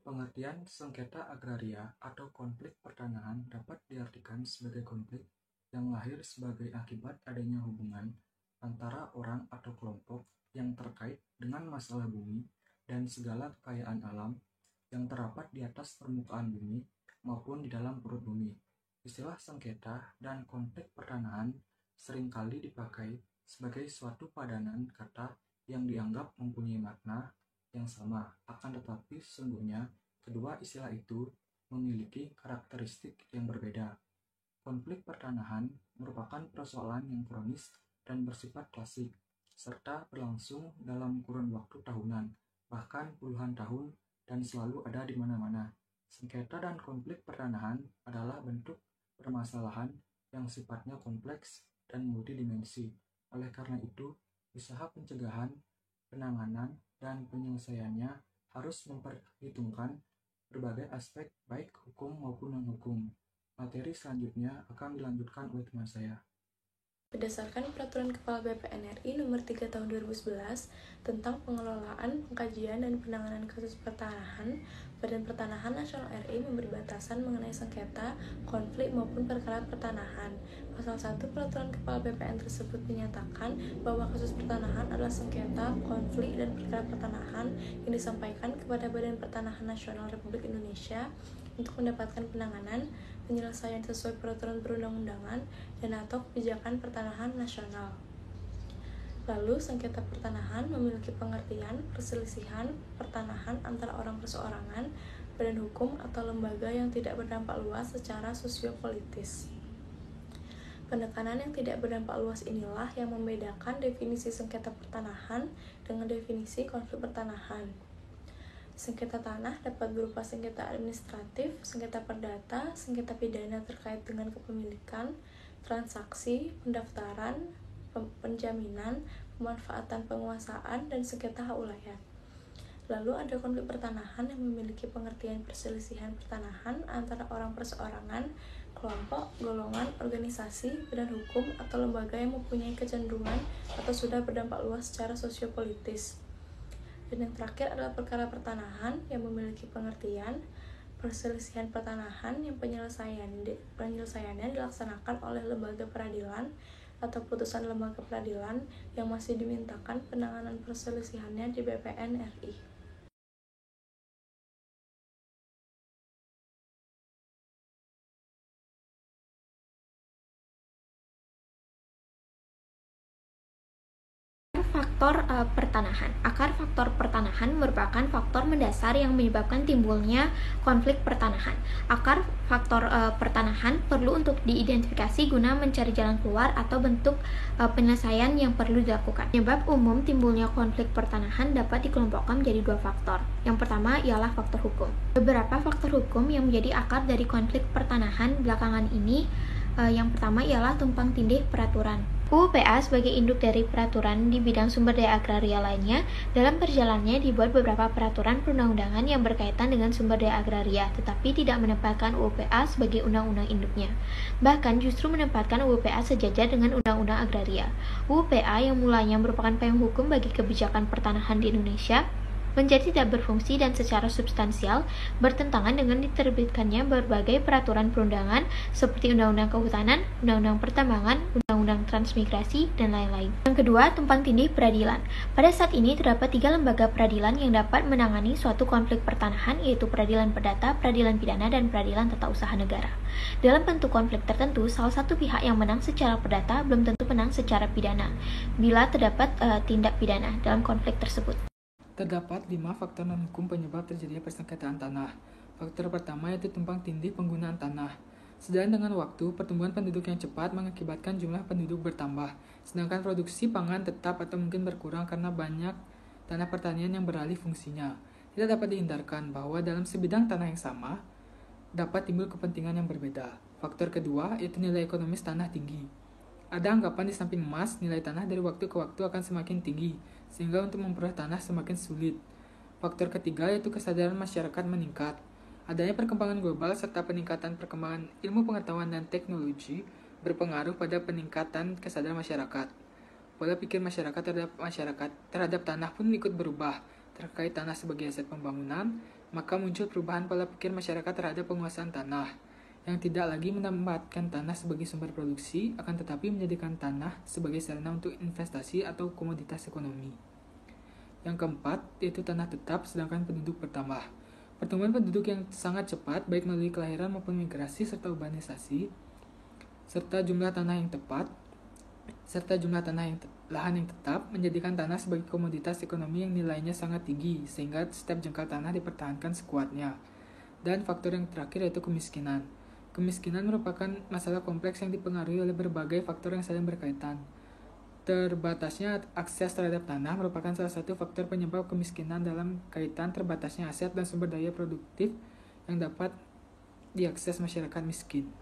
Pengertian sengketa agraria atau konflik pertanahan dapat diartikan sebagai konflik yang lahir sebagai akibat adanya hubungan antara orang atau kelompok yang terkait dengan masalah bumi dan segala kekayaan alam yang terdapat di atas permukaan bumi maupun di dalam perut bumi. Istilah sengketa dan konflik pertanahan seringkali dipakai sebagai suatu padanan kata yang dianggap mempunyai makna yang sama, akan tetapi sesungguhnya kedua istilah itu memiliki karakteristik yang berbeda. Konflik pertanahan merupakan persoalan yang kronis dan bersifat klasik, serta berlangsung dalam kurun waktu tahunan, bahkan puluhan tahun, dan selalu ada di mana-mana. Sengketa dan konflik pertanahan adalah bentuk permasalahan yang sifatnya kompleks dan multidimensi. Oleh karena itu, usaha pencegahan, penanganan, dan penyelesaiannya harus memperhitungkan berbagai aspek baik hukum maupun non-hukum. Materi selanjutnya akan dilanjutkan oleh teman saya. Berdasarkan Peraturan Kepala BPN RI Nomor 3 Tahun 2011 tentang pengelolaan, pengkajian, dan penanganan kasus pertanahan, Badan Pertanahan Nasional RI memberi batasan mengenai sengketa, konflik, maupun perkara pertanahan. Pasal 1 Peraturan Kepala BPN tersebut menyatakan bahwa kasus pertanahan adalah sengketa, konflik, dan perkara pertanahan yang disampaikan kepada Badan Pertanahan Nasional Republik Indonesia untuk mendapatkan penanganan, penyelesaian sesuai peraturan perundang-undangan dan atau kebijakan pertanahan nasional. Lalu, sengketa pertanahan memiliki pengertian perselisihan pertanahan antara orang perseorangan, badan hukum, atau lembaga yang tidak berdampak luas secara sosiopolitis. Pendekanan yang tidak berdampak luas inilah yang membedakan definisi sengketa pertanahan dengan definisi konflik pertanahan. Sengketa tanah dapat berupa sengketa administratif, sengketa perdata, sengketa pidana terkait dengan kepemilikan, transaksi, pendaftaran, penjaminan, pemanfaatan penguasaan, dan sengketa hak ulayat. Lalu ada konflik pertanahan yang memiliki pengertian perselisihan pertanahan antara orang perseorangan, kelompok, golongan, organisasi, badan hukum, atau lembaga yang mempunyai kecenderungan atau sudah berdampak luas secara sosiopolitis. Dan yang terakhir adalah perkara pertanahan yang memiliki pengertian perselisihan pertanahan yang penyelesaiannya dilaksanakan oleh lembaga peradilan atau putusan lembaga peradilan yang masih dimintakan penanganan perselisihannya di BPN RI. Faktor pertanahan. Akar faktor pertanahan merupakan faktor mendasar yang menyebabkan timbulnya konflik pertanahan. Akar faktor pertanahan perlu untuk diidentifikasi guna mencari jalan keluar atau bentuk penyelesaian yang perlu dilakukan. Penyebab umum timbulnya konflik pertanahan dapat dikelompokkan menjadi dua faktor. Yang pertama ialah faktor hukum. Beberapa faktor hukum yang menjadi akar dari konflik pertanahan belakangan ini yang pertama ialah tumpang tindih peraturan. UU-PA sebagai induk dari peraturan di bidang sumber daya agraria lainnya, dalam perjalanannya dibuat beberapa peraturan perundang-undangan yang berkaitan dengan sumber daya agraria, tetapi tidak menempatkan UU-PA sebagai undang-undang induknya. Bahkan justru menempatkan UU-PA sejajar dengan undang-undang agraria. UU-PA yang mulanya merupakan payung hukum bagi kebijakan pertanahan di Indonesia, menjadi tidak berfungsi dan secara substansial bertentangan dengan diterbitkannya berbagai peraturan perundangan seperti Undang-Undang Kehutanan, Undang-Undang Pertambangan, Undang-Undang Transmigrasi, dan lain-lain. Yang kedua, tumpang tindih peradilan. Pada saat ini terdapat 3 lembaga peradilan yang dapat menangani suatu konflik pertanahan, yaitu peradilan perdata, peradilan pidana, dan peradilan tata usaha negara. Dalam bentuk konflik tertentu, salah satu pihak yang menang secara perdata belum tentu menang secara pidana bila terdapat tindak pidana dalam konflik tersebut. Terdapat 5 faktor non-hukum penyebab terjadinya persengketaan tanah. Faktor pertama yaitu tumpang tindih penggunaan tanah. Seiring dengan waktu, pertumbuhan penduduk yang cepat mengakibatkan jumlah penduduk bertambah, sedangkan produksi pangan tetap atau mungkin berkurang karena banyak tanah pertanian yang beralih fungsinya. Tidak dapat dihindarkan bahwa dalam sebidang tanah yang sama, dapat timbul kepentingan yang berbeda. Faktor kedua yaitu nilai ekonomis tanah tinggi. Ada anggapan di samping emas, nilai tanah dari waktu ke waktu akan semakin tinggi, sehingga untuk memperoleh tanah semakin sulit. Faktor ketiga yaitu kesadaran masyarakat meningkat. Adanya perkembangan global serta peningkatan perkembangan ilmu pengetahuan dan teknologi berpengaruh pada peningkatan kesadaran masyarakat. Pola pikir masyarakat terhadap tanah pun ikut berubah. terkait tanah sebagai aset pembangunan, maka muncul perubahan pola pikir masyarakat terhadap penguasaan tanah, yang tidak lagi menempatkan tanah sebagai sumber produksi, akan tetapi menjadikan tanah sebagai sarana untuk investasi atau komoditas ekonomi. Yang keempat, yaitu tanah tetap sedangkan penduduk bertambah. Pertumbuhan penduduk yang sangat cepat, baik melalui kelahiran maupun migrasi serta urbanisasi, serta jumlah lahan yang tetap menjadikan tanah sebagai komoditas ekonomi yang nilainya sangat tinggi, sehingga setiap jengkal tanah dipertahankan sekuatnya. Dan faktor yang terakhir yaitu kemiskinan. Kemiskinan merupakan masalah kompleks yang dipengaruhi oleh berbagai faktor yang saling berkaitan. Terbatasnya akses terhadap tanah merupakan salah satu faktor penyebab kemiskinan dalam kaitan terbatasnya aset dan sumber daya produktif yang dapat diakses masyarakat miskin.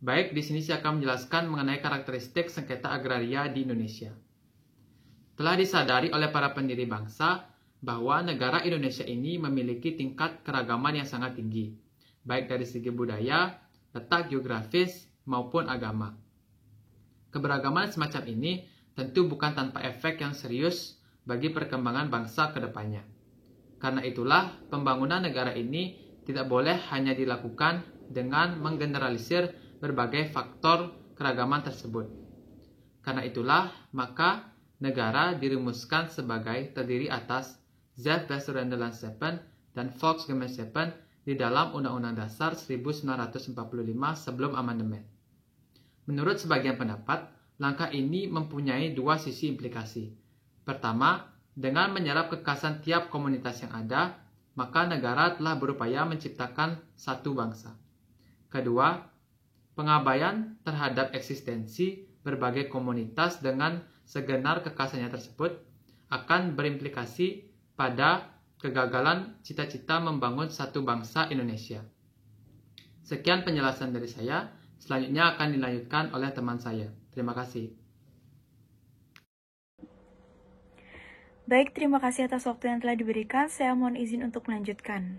Baik, di sini saya akan menjelaskan mengenai karakteristik sengketa agraria di Indonesia. Telah disadari oleh para pendiri bangsa bahwa negara Indonesia ini memiliki tingkat keragaman yang sangat tinggi, baik dari segi budaya, letak geografis, maupun agama. Keberagaman semacam ini tentu bukan tanpa efek yang serius bagi perkembangan bangsa ke depannya. Karena itulah, pembangunan negara ini tidak boleh hanya dilakukan dengan menggeneralisir berbagai faktor keragaman tersebut. Karena itulah, maka negara dirumuskan sebagai terdiri atas Zelfbesturendelandscheppen dan Volksgemeenschapppen di dalam Undang-Undang Dasar 1945 sebelum amandemen. Menurut sebagian pendapat, langkah ini mempunyai dua sisi implikasi. Pertama, dengan menyerap kekhasan tiap komunitas yang ada, maka negara telah berupaya menciptakan satu bangsa. Kedua, pengabaian terhadap eksistensi berbagai komunitas dengan segenar kekhasannya tersebut akan berimplikasi pada kegagalan cita-cita membangun satu bangsa Indonesia. Sekian penjelasan dari saya, selanjutnya akan dilanjutkan oleh teman saya. Terima kasih. Baik, terima kasih atas waktu yang telah diberikan. Saya mohon izin untuk melanjutkan.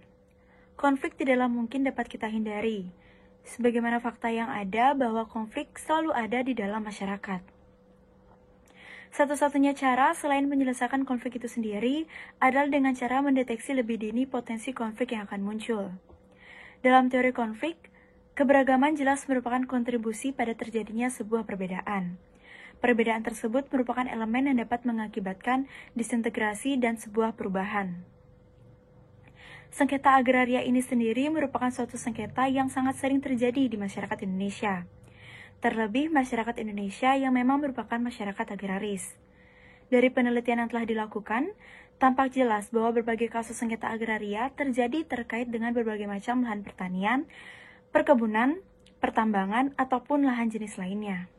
Konflik tidaklah mungkin dapat kita hindari. Sebagaimana fakta yang ada bahwa konflik selalu ada di dalam masyarakat. Satu-satunya cara selain menyelesaikan konflik itu sendiri adalah dengan cara mendeteksi lebih dini potensi konflik yang akan muncul. Dalam teori konflik, keberagaman jelas merupakan kontribusi pada terjadinya sebuah perbedaan. Perbedaan tersebut merupakan elemen yang dapat mengakibatkan disintegrasi dan sebuah perubahan. Sengketa agraria ini sendiri merupakan suatu sengketa yang sangat sering terjadi di masyarakat Indonesia. Terlebih masyarakat Indonesia yang memang merupakan masyarakat agraris. Dari penelitian yang telah dilakukan, tampak jelas bahwa berbagai kasus sengketa agraria terjadi terkait dengan berbagai macam lahan pertanian, perkebunan, pertambangan, ataupun lahan jenis lainnya.